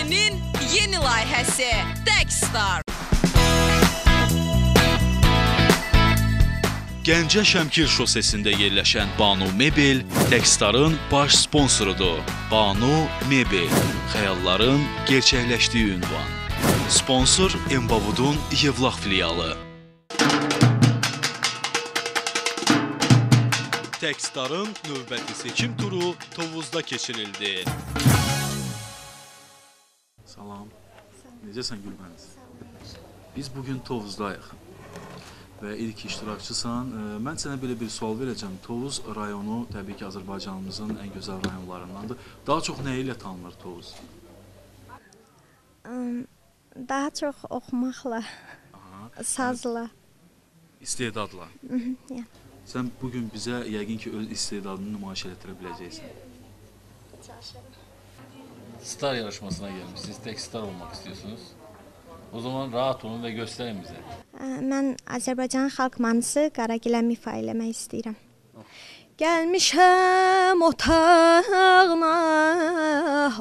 Mebelinin yeni layihəsi Techstar. Gəncə Şəmkir şosesində yerləşən Banu Mebel Techstarın baş sponsorudur. Banu Mebel, xəyalların gerçəkləşdiyi ünvan. Sponsor Embavudun Yevlax filialı. Techstarın növbəti seçim turu Tovuzda keçirildi. Salam. Necəsən Gülbəniz? Biz bugün Tovuzdayıq və ilk iştirakçısan. Mən sənə belə bir sual verəcəm. Tovuz rayonu təbii ki, Azərbaycanımızın ən gözəl rayonlarındandır. Daha çox nə ilə tanınır Tovuz? Daha çox oxumaqla, sazla. İstedadla. Sən bugün bizə yəqin ki, öz istedadını nümayiş etdirə biləcəksən. Star yarışmasına gelmişsiniz. Tek star olmak istiyorsunuz. O zaman rahat olun ve gösterin bize. Mən Azərbaycan xalq mahnısı Qaragilə ifa eləmək istəyirəm. Gəlmişəm otağına,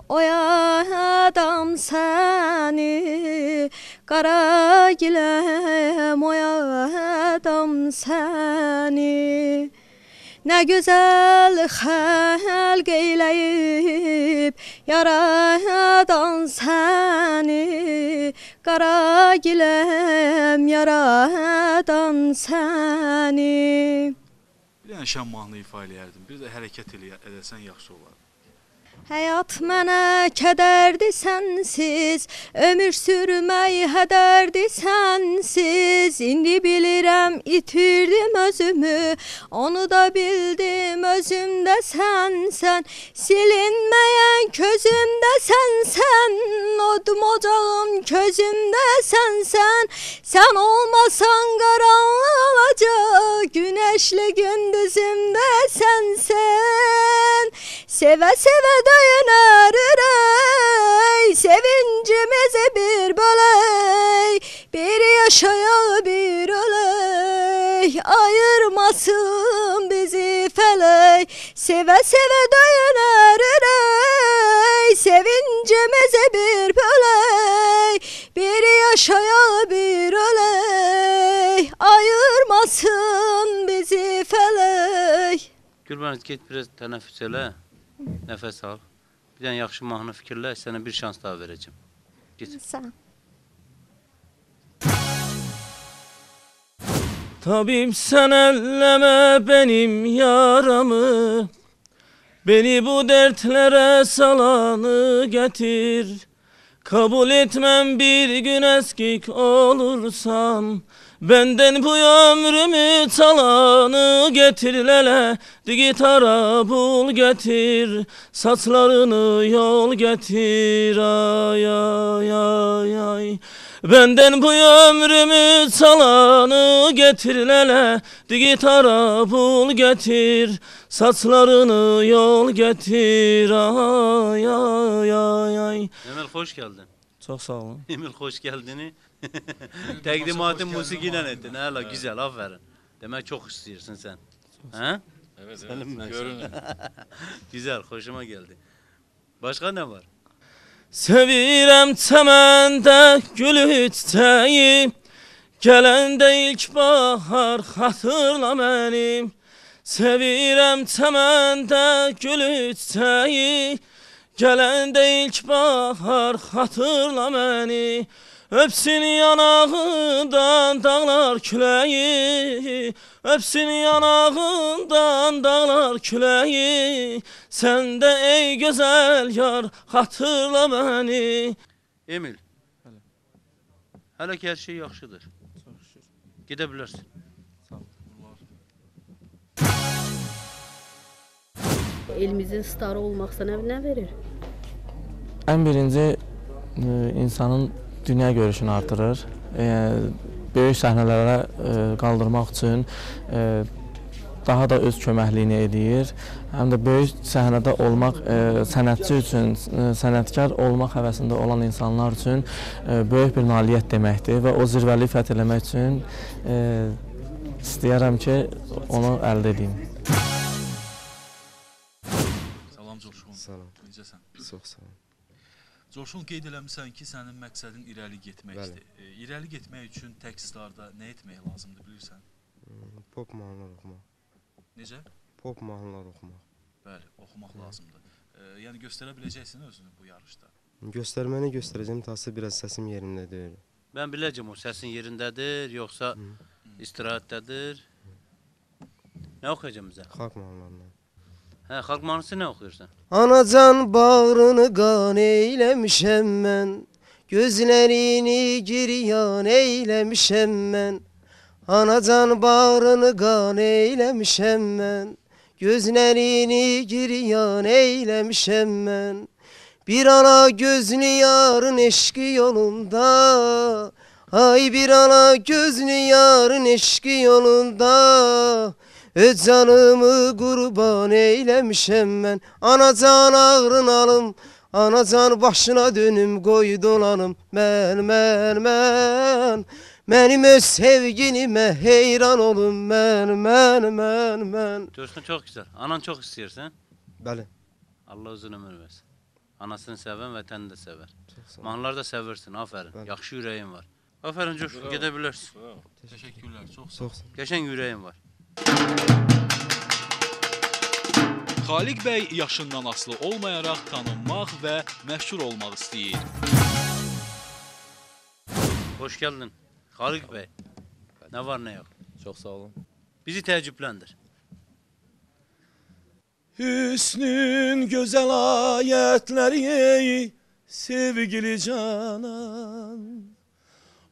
oyadam səni, Qaragiləm oyadam səni. Nə gözəl xəlq eyləyib, yaradan səni, Qaragiləm yaradan səni. Bir dənə şən mahnı ifa eləyərdim, bir də hərəkət edəsən yaxşı olar. Həyat mənə kədərdir sənsiz, ömür sürmək hədərdir sənsiz. İndi bilirəm itirdim özümü, onu da bildim özümdə sənsən. Silinməyən közümdə sənsən, odum ocağım közümdə sənsən. Sən olmasan qaranlıq, güneşli gündüzümdə sənsən. Sevə-sevə döyünər ürək, sevincimizi bir bölək, bir yaşaya bir ölək, ayırmasın bizi fələk. Sevə-sevə döyünər ürək, sevincimizi bir bölək, bir yaşaya bir ölək, ayırmasın bizi fələk. Gülbəniz, get biraz tənəffüs elə. Nəfəs al. Bir dənə yaxşı mahnı fikirlə, sənə bir şans daha verəcəm. Git. Sağ ol. Tabip sen elleme benim yaramı, beni bu dertlere salanı getir. Kabul etmem bir gün eskik olursam, benden bu ömrümü çalanı getir lele. Gitara bul getir, saçlarını yol getir, ay ay ay ay. Benden bu ömrümü çalanı getir lele. Gitara bul getir, saçlarını yol getir, ay ay ay ay. Emel hoş geldin. Çok sağ olun. Emel hoş geldini təqdimatın musiqi ilə etdin. Hələ güzel, aferin. Demek çok istiyorsun sen. Ha? Evet, görünün. Güzel, hoşuma geldi. Başka ne var? Sevirəm çəməndə gülü çiçəyi, gələndə ilk bahar xatırla mənim. Sevirəm çəməndə gülü çiçəyi, gələndə ilk bahar xatırla məni. Öpsün yanağından dağlar küləyi, öpsün yanağından dağlar küləyi. Sən də ey gözəl yar xatırla məni. Emil. Hələ ki hər şey yaxşıdır. Gedə bilərsin. Elimizin starı olmaq sənə nə verir? Ən birinci insanın dünya görüşünü artırır. Böyük səhnələrə qaldırmaq üçün daha da öz köməkliyini edir. Həm də böyük səhnədə olmaq sənətçi üçün, sənətkar olmaq həvəsində olan insanlar üçün böyük bir nailiyyət deməkdir və o zirvəliyi fəth eləmək üçün istəyərəm ki, onu əldə edeyim. Salam Coşqun. Salam. Necəsən? Çox sağ olun. Coşun qeyd eləmisən ki, sənin məqsədin irəli getməkdir. Bəli. İrəli getmək üçün Techstarda nə etmək lazımdır bilirsən? Pop mahnılar oxumaq. Necə? Pop mahnılar oxumaq. Bəli, oxumaq lazımdır. Yəni göstərə biləcəksən özünü bu yarışda. Göstərməni göstərəcəm, tası biraz səsim yerində deyil. Ben biləcəm o səsin yerindədir, yoxsa istirahətdədir. Nə oxuyacam bizə? Xalq mahnılarından. Hə, xalq mahnısı nə oxuyursan? Anacan bağrını qan eyləmişəm mən, gözlərini giryan eyləmişəm mən. Anacan bağrını qan eyləmişəm mən, gözlərini giryan eyləmişəm mən. Bir ana gözünü yarın eşqi yolunda, ay bir ana gözünü yarın eşqi yolunda. Öz canımı qurban eyləmişəm mən. Anacan ağrın alım, anacan başına dönüm qoy dolanım. Mən mənim öz sevgilimə heyran olum. Mən. Coşkun çok güzel. Anan çok istiyorsan. Bəli. Allah uzun ömür versin. Anasını seven vətəni də sevər. Çox sağ ol. Mahnıları da seversin, aferin. Bəli. Yaxşı yüreğin var. Aferin Coşkun, gedə bilərsin. Təşəkkürlər, çox sağ ol. Çox sağ ol. Qəşəng yüreğin var. Xaliq bəy yaşından asılı olmayaraq tanınmaq və məşhur olmaq istəyir. Hoş geldin. Xaliq Bey. Ne var ne yok. Çok sağ olun. Bizi təəccübləndir. Hüsnün güzel ayetleri sevgili canan,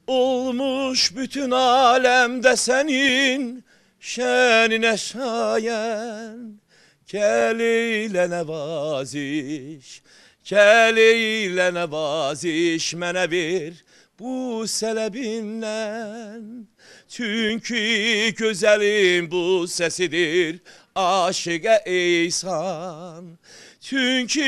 olmuş bütün alemde senin şenine şayen. Kel eyle nevaziş, kel eyle nevaziş mənə bir bu sələbindən. Çünkü güzelim bu sesidir aşıqa eysan. Çünkü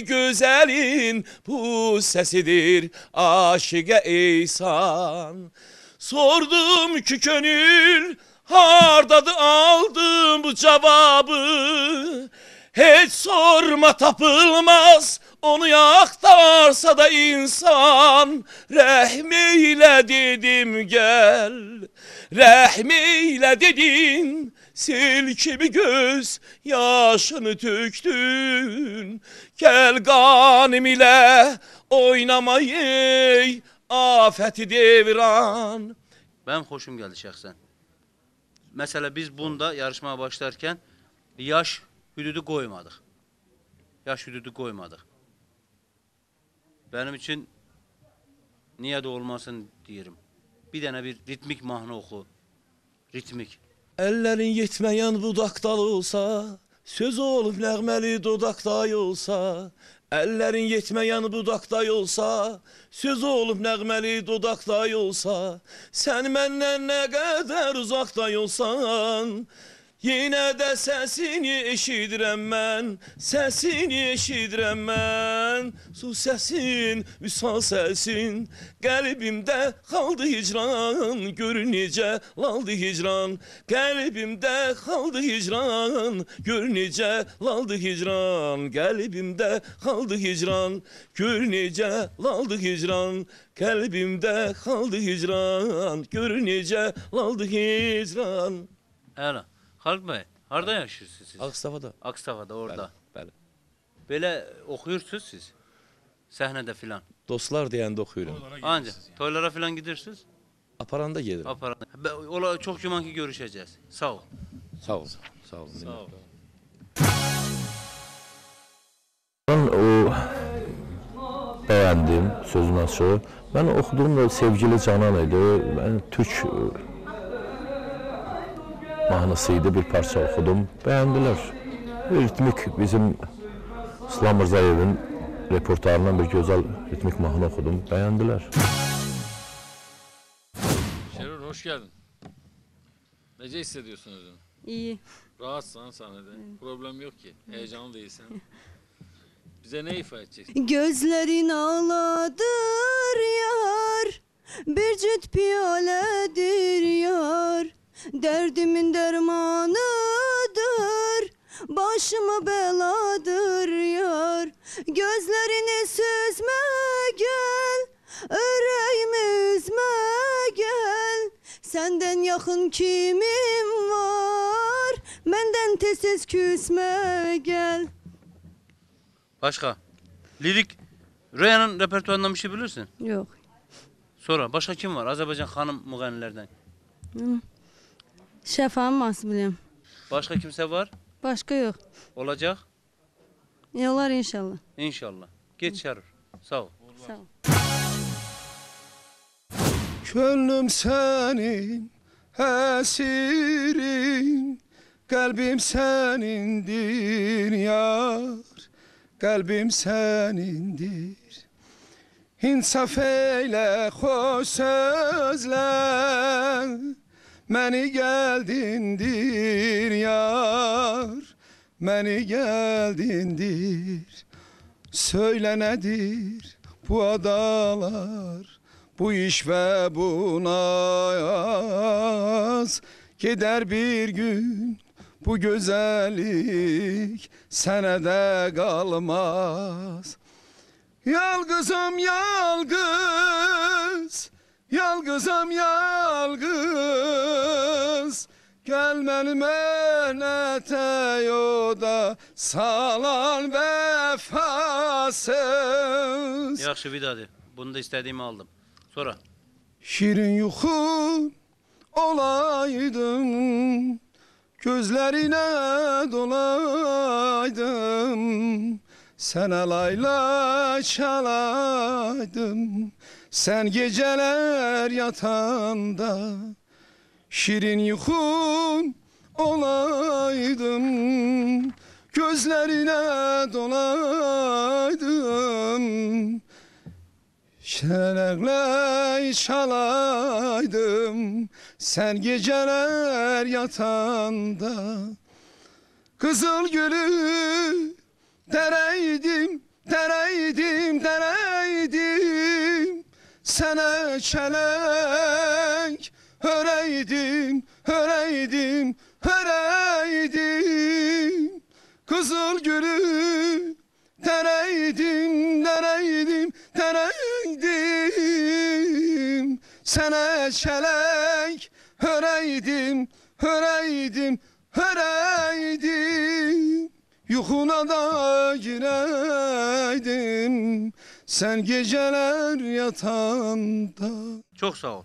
güzelin bu sesidir aşıqa eysan. Sordum ki gönül hardadır, aldım bu cevabı. Hiç sorma tapılmaz, onu yaktarsa da insan. Rəhmiyle dedim gel, rəhmiyle dedin, sil kimi göz yaşını töktün. Gel kanım ile oynamayı afeti devran. Benim hoşum geldi şəxsən. Mesela biz bunda yarışmaya başlarken yaş hüdudu koymadık. Yaş hüdudu koymadık. Benim için niye de olmasın diyelim. Bir tane bir ritmik mahnı oku. Ritmik. Ellerin yetmeyen budakta olsa, söz olup nəğməli dodakta olsa. Ellerin yetmeyen budakta olsa, söz olup nəğməli dodakta olsa. Sen məndən ne kadar uzakta olsan, yine de sesini eşidirəm mən, sesini eşidirəm mən. Su səsin, vüsal səsin, qəlbimdə qaldı hicran. Gör necə laldı hicran, qəlbimdə qaldı hicran. Gör necə laldı hicran, qəlbimdə qaldı hicran. Gör necə laldı hicran, qəlbimdə qaldı hicran. Gör necə laldı hicran. Əla. Xalq Bey, harada yaşıyorsunuz siz? Ağstafada. Akstava'da orada. Bəli. Böyle okuyursunuz siz? Səhnədə filan. Dostlar deyəndə oxuyuram. Ancak toylara filan gidirsiniz? Aparanda gedirəm. Aparanda. Ola çok cuman ki görüşeceğiz. Sağ ol. Sağ ol. Sağ ol. Sağ ol. O beğendim sözün açığı. Ben okuduğum da Sevgili Canan idi. Ben Türk mahnısıydı, bir parça okudum. Beğendiler. Ritmik bizim İslam Mirzayev'in reportajından bir güzel ritmik mahnı okudum. Beğendiler. Şerur hoş geldin. Nece hissediyorsun özünü? İyi. Rahatsan sahnede. Problem yok ki. Heyecanlı değilsen. Bize ne ifade edeceksin? Gözlerin ağladır yar, bir cüt piyaledir yar. Derdimin dermanıdır, başıma beladır yar. Gözlerini süzme gel, yüreğimi üzme gel. Senden yakın kimim var, benden tez küsme gel. Başka? Lirik Rüyanın repertuarından bir şey bilirsin? Yox. Sonra başka kim var? Azerbaycan hanım müğənnilərdən. Şəfanınması bilirəm. Başka kimse var? Başqa yox. Olacak? Olar inşallah. İnşallah. Geç Şərif. Sağ ol. Sağ ol. Könlüm senin esirin, kalbim senindir yar, kalbim senindir. İnsaf eyle hoş sözler, məni geldindir yar, məni geldindir. Söyle nedir bu adalar, bu iş ve bu naz. Gider bir gün bu güzellik senede kalmaz. Yalgızım yalgız, yalgızım yalgız. Gelmeli mehnete yoda salan vefasız. Yaxşı Vidadi. Bunu da istediğimi aldım. Sonra. Şirin yuxun olaydım, gözlerine dolaydım. Sana layla çalaydım, sen geceler yatanda. Şirin yuxun olaydım, gözlerine dolaydım. Şenerle çalaydım, sen geceler yatanda. Kızıl gülü dereydim, dereydim, dereydim. Sana çelenk öreydim, öreydim, öreydim. Kızıl gülü dereydim, dereydim, dereydim. Sana çelenk öreydim, öreydim, öreydim. Yuxuna da gireydim, sen geceler yatanda. Çok sağ ol.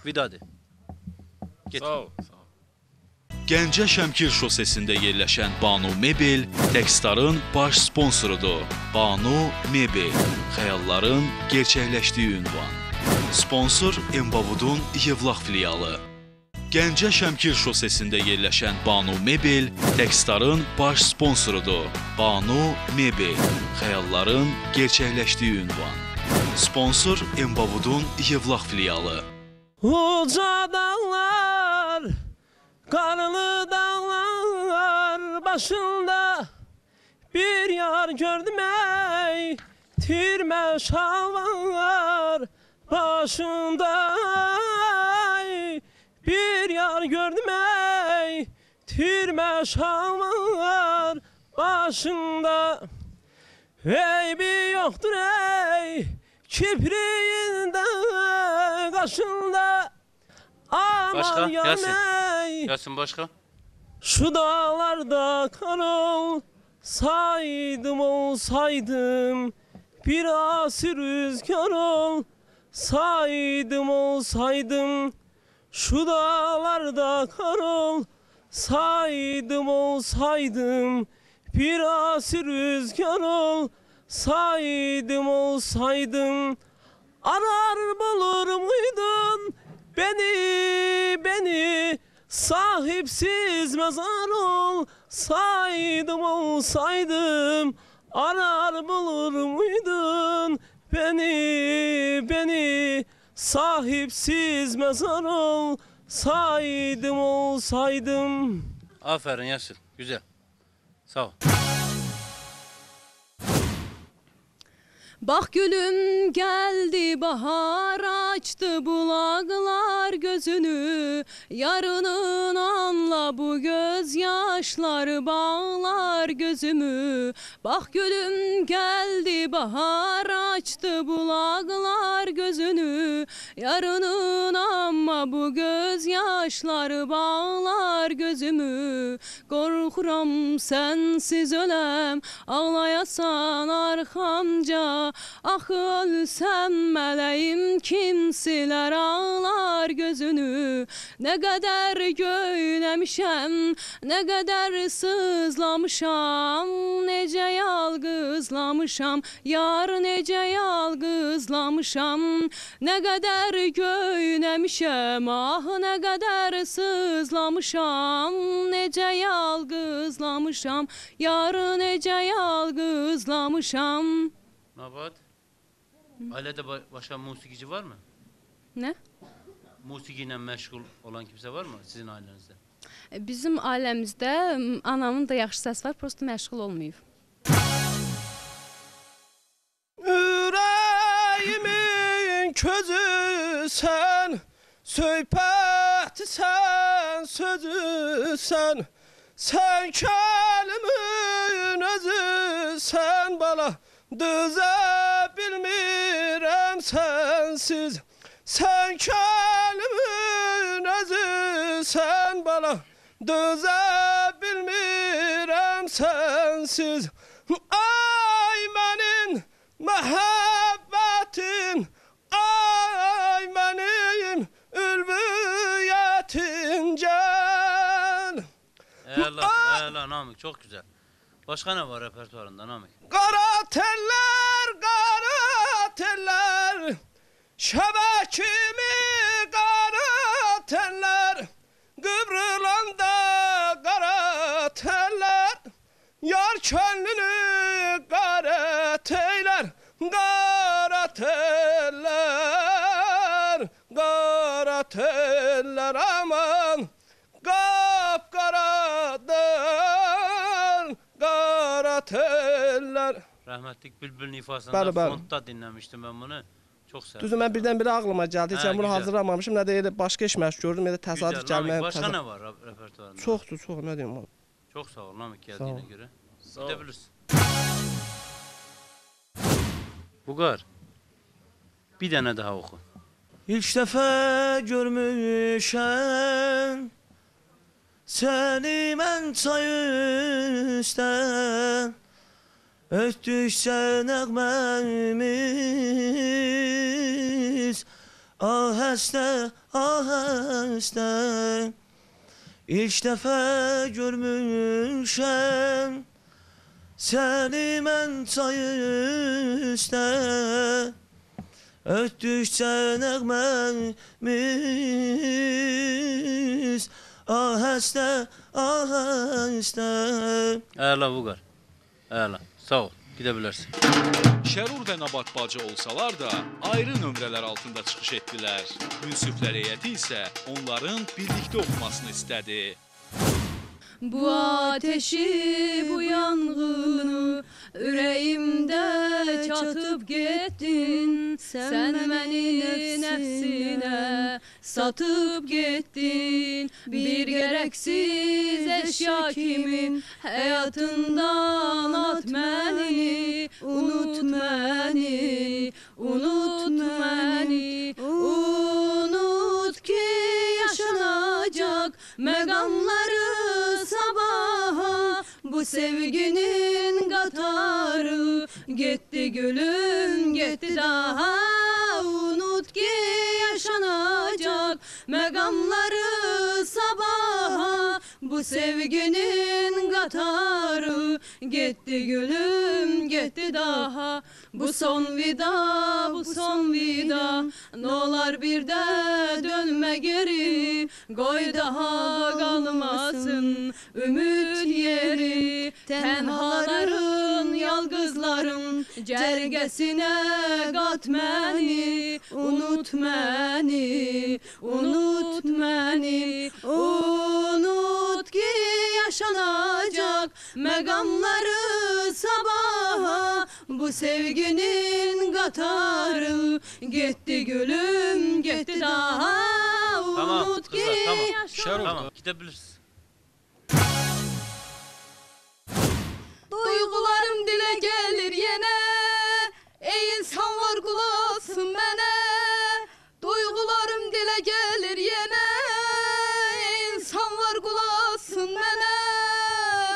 Vidadi. Get. Sağ ol. Gəncə Şəmkir şosesində yerləşən Banu Mebel Techstarın baş sponsorudur. Banu Mebel, xəyalların gerçəkləşdiyi ünvan. Sponsor Embavudun Yevlax filialı. Gəncə Şəmkir şosesində yerləşən Banu Mebel Techstarın baş sponsorudur. Banu Mebel, xəyalların gerçəkləşdiyi ünvan. Sponsor Embavudun Yevlax filialı. Uca dağlar, karlı dağlar başında bir yar gördüm ey, tirme şalvar başında ey. Bir yar gördüm ey, tirme şalvar başında. Eybi yoktur ey, kipriğinde kaşında. Başka? Yasin. Ey, Yasin başka? şu dağlarda kar olsaydım olsaydım, bir asi rüzgar olsaydım olsaydım. Şu dağlarda kar olsaydım olsaydım, bir asi rüzgar olsaydım olsaydım. Arar bulur muydun beni, sahipsiz mezar olsaydım olsaydım. Arar bulur muydun beni, sahipsiz mezar olsaydım olsaydım. Aferin Yasin. Güzel. Sağ ol. Bax gülüm gəldi bahar açdı bulaqlar gözünü yarının anla bu göz yaşları bağlar gözümü Bax gülüm gəldi bahar açdı bulaqlar gözünü yarının amma bu göz yaşları bağlar gözümü Qorxuram sensiz öləm ağlayasan arxamca Axı ölsəm mələyim kimsilər ağlar gözünü Nə qədər göyləmişəm, nə qədər sızlamışam Necə yalqızlamışam, yar necə yalqızlamışam Nə qədər göyləmişəm, ah nə qədər sızlamışam Necə yalqızlamışam, yar necə yalqızlamışam Nabat, ailede başka musikici var mı? Ne? Musikiyle meşgul olan kimse var mı sizin ailenizde? Bizim ailemizde anamın da yaxşı səs var, prosto məşğul olmayıb. Yüreğimin közü sen, söhbəti sen, sözü sen, sen kelimin özü sen bala. Düze bilmirəm sensiz Sen kelimin özü sen bala Düze bilmirəm sensiz Ay mənim məhəbbətim Ay mənim ülviyyətim gel Eyvallah Namık çok güzel. Başka ne var repertuarında Namık? Qara teller, şəbəkimi qara teller, qıvrılanda qara teller, yar könlünü qara teyler, qara teller aman, qapqaradır, qara teller. Rahmetlik Bülbül'ün ifasında fontta dinlemiştim ben bunu. Çok sevdim. Düzü mən birdən-birə ağlıma gəldi. Heç bunu hazırlamamışım. Nə də elə başqa iş məşq gördüm. Elə təsadüf gəlməyəm. Başqa nə var repertuarında? Çoxdur, çox. Nə deyim oğlum? Çok sağ ol Namık geldiğine göre. Gidebilirsin. Bugar. Bir dənə daha oku. İlk dəfə görmüşəm səni mən çay üstə ötdükcə nəğməmiz ahəstə, ahəstə İlk dəfə görmüşəm səni mən çay üstə ötdükcə nəğməmiz ahəstə, ahəstə Əla Bugar. Əla. Sağ ol. Gidebilirsin. Şərur və Nabat bacı olsalar da ayrı nömrələr altında çıxış etdilər. Münsiflər heyəti isə onların birlikdə oxumasını istədi. Bu ateşi, bu yanğını ürəyimdə çatıb getdin Sən məni nəfsinə satıb getdin Bir gərəksiz əşya kimi həyatından at məni Unut məni, unut məni Unut ki yaşanacaq məqamları sabaha Bu sevginin qatarı Getdi gülüm, getdi daha Unut ki yaşanacaq məqamları sabaha Bu sevginin qatarı Getdi gülüm, getdi daha Bu son vida, bu son vida Nolar bir də dönmə geri Qoy daha qalmasın ümid yeri Tənhaların, yalqızların Cərgəsinə qat məni Unut məni, unut məni Unut ki yaşanacaq məqamları sabaha bu sevginin qatarı. Getdi gülüm, getdi daha. Tamam Unut ki kızlar, tamam. Tamam, gidebilirsiniz. Duygularım dilə gəlir yenə. Ey insanlar qulaq asın mənə. Duygularım dilə gəlir yenə. Ey insanlar qulaq asın mənə.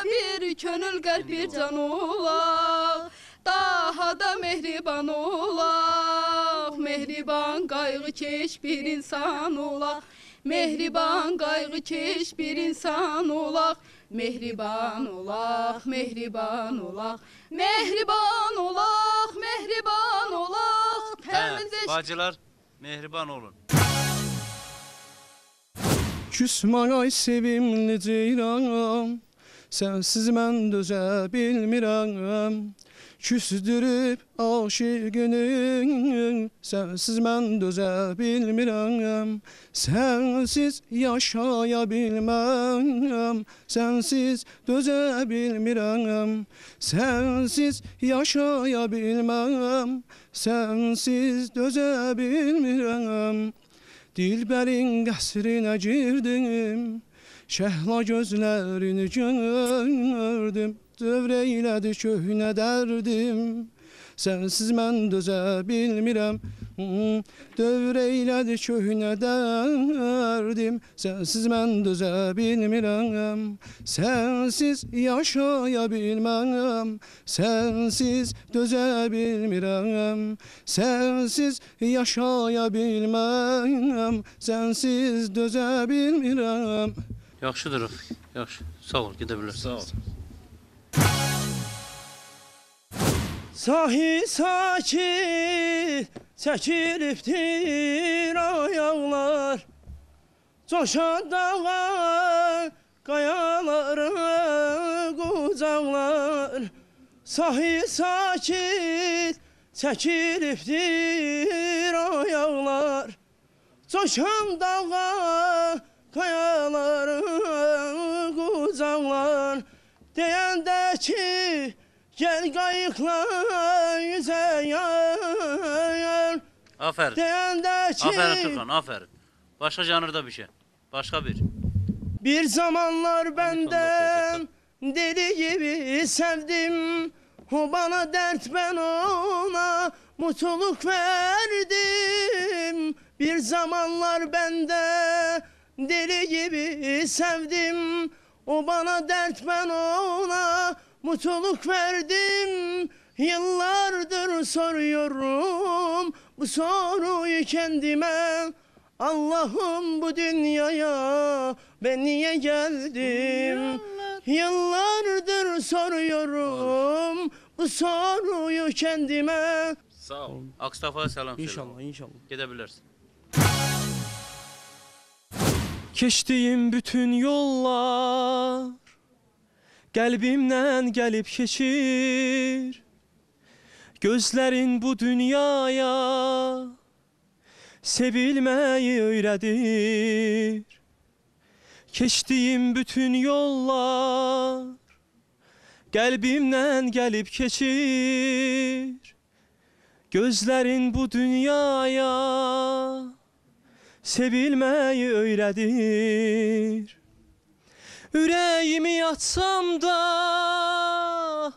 Bir könül qəlb bir can olaq. Daha da mehriban olaq. Mehriban qayğı keş bir insan olaq. Mehriban qayğı keş bir insan olaq. Mehriban olaq, mehriban olaq. Mehriban olaq, mehriban olaq. Təmiz Bacılar, mehriban olun. Küsmən ay sevimli ceyran, sənsiz mən dözə bilmirəm. Küsdürüb aşıqını, sənsiz mən dözə bilmirəm. Sənsiz yaşaya bilməm, sənsiz dözə bilmirəm. Sənsiz yaşaya bilməm, sənsiz dözə bilmirəm. Dilbərin qəsrinə girdim, şəhla gözlərini gördüm. Dövr eylədi köhnə dərdim, sənsiz mən dözə bilmirəm. Dövr eylədi köhnə dərdim, sənsiz mən dözə bilmirəm. Sənsiz yaşaya bilməm, sənsiz dözə bilmirəm. Sənsiz yaşaya bilməm, sənsiz dözə bilmirəm. Yaxşıdır, yaxşı. Sağ ol, gidebilirsiniz. Sağ ol. Sahi sakit çəkilibdir ayaqlar. Coşan dağa qayaları qucaqlar. Sahi sakit çəkilibdir ayaqlar. Coşan dağa qayaları qucaqlar. Deyəndə ki gel qayıqla yüzəyən. Aferin. Deyəndə ki Aferin Türkan, aferin. Başka janrda bir şey. Başka bir. Bir zamanlar benden deli gibi sevdim. O bana dert, ben ona mutluluk verdim. Bir zamanlar bende deli gibi sevdim. O bana dert, ben ona mutluluk verdim. Yıllardır soruyorum bu soruyu kendime. Allah'ım bu dünyaya ben niye geldim? Yıllardır soruyorum bu soruyu kendime. Sağ ol. Akstafa'ya selam söyle. İnşallah, inşallah. Gidebilirsin. Keçdiyim bütün yollar qəlbimdən gəlib keçir. Gözlərin bu dünyaya sevilməyi öyrədir. Keçdiyim bütün yollar qəlbimdən gəlib keçir. Gözlərin bu dünyaya sevilməyi öyrədir. Ürəyimi açsam da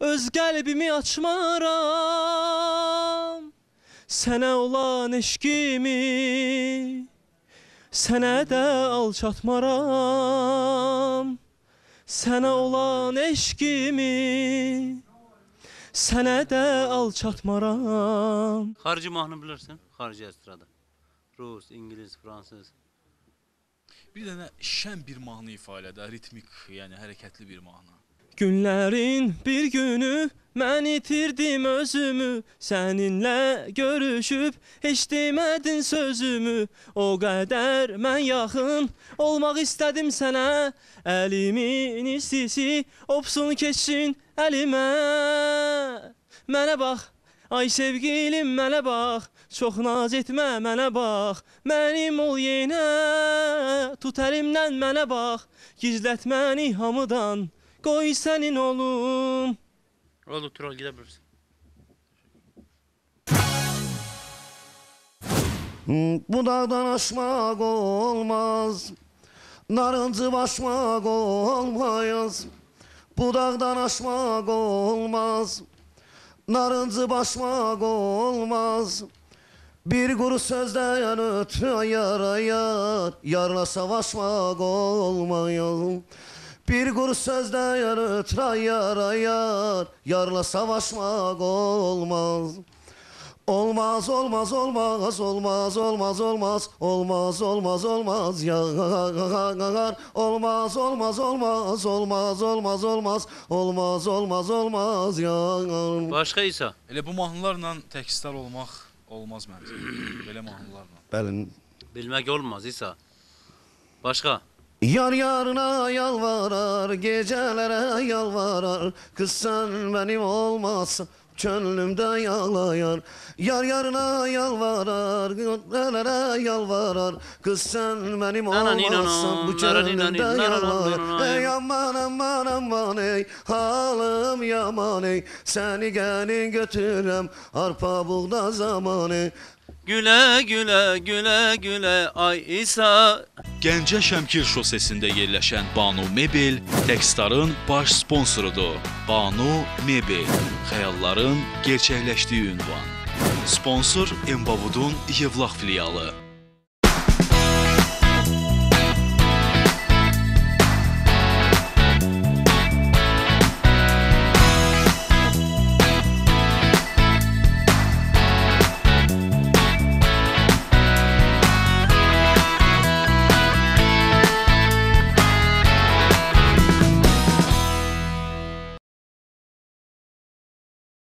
öz qəlbimi açmaram. Sənə olan eşqimi sənə də alçatmaram. Sənə olan eşqimi sənə də alçatmaram. Xarici mahnı bilirsin? Xarici estrada. Rus, İngiliz, Fransız. Bir dənə şən bir mahnı ifadə, ritmik, yəni hərəkətli bir mahnı. Günlərin bir günü mən itirdim özümü. Səninlə görüşüb heç demədin sözümü. O qədər mən yaxın olmaq istədim sənə. Əlimin istisi opsun keçsin əlimə. Mənə bax, ay sevgilim mənə bax. Çox naz etmə mənə bax. Mənim ol yenə. Tut əlimdən mənə bax. Gizlət məni hamıdan. Qoy sənin olum. Olur, Tural gidebilirsin. Bu dağdan aşmak olmaz, narıncı başmak olmayız. Bu dağdan aşmak olmaz, narıncı başmak olmaz. Bir kuru sözden ötürü yar, yarla savaşmak olmayız. Bir kuru sözden ötürü yar, yarla savaşmak olmaz. Olmaz olmaz olmaz olmaz olmaz olmaz olmaz olmaz olmaz yar. Olmaz olmaz olmaz olmaz olmaz olmaz olmaz olmaz olmaz yar. Başqa İsa? Elə bu mahnılarla tekstlər olmaz məncə. Belə mahnılarla. Bəli. Bilmək olmaz İsa. Başqa? Yar yarına yalvarar, gecelere yalvarar. Kız sen benim olmazsan gönlümde yağlayar. Yar yarına yalvarar, nelere yalvarar. Kız sen benim olmazsan bu gönlümde yağlayar. Ey aman aman aman ey, halim yaman ey. Seni gelin götürem arpa buğda zamanı. Güle güle güle güle ay İsa. Gəncə Şəmkir şosesində yerləşən Banu Mebel Techstarın baş sponsorudur. Banu Mebel, xəyalların gerçəkləşdiyi ünvan. Sponsor Embavudun Yevlax filialı.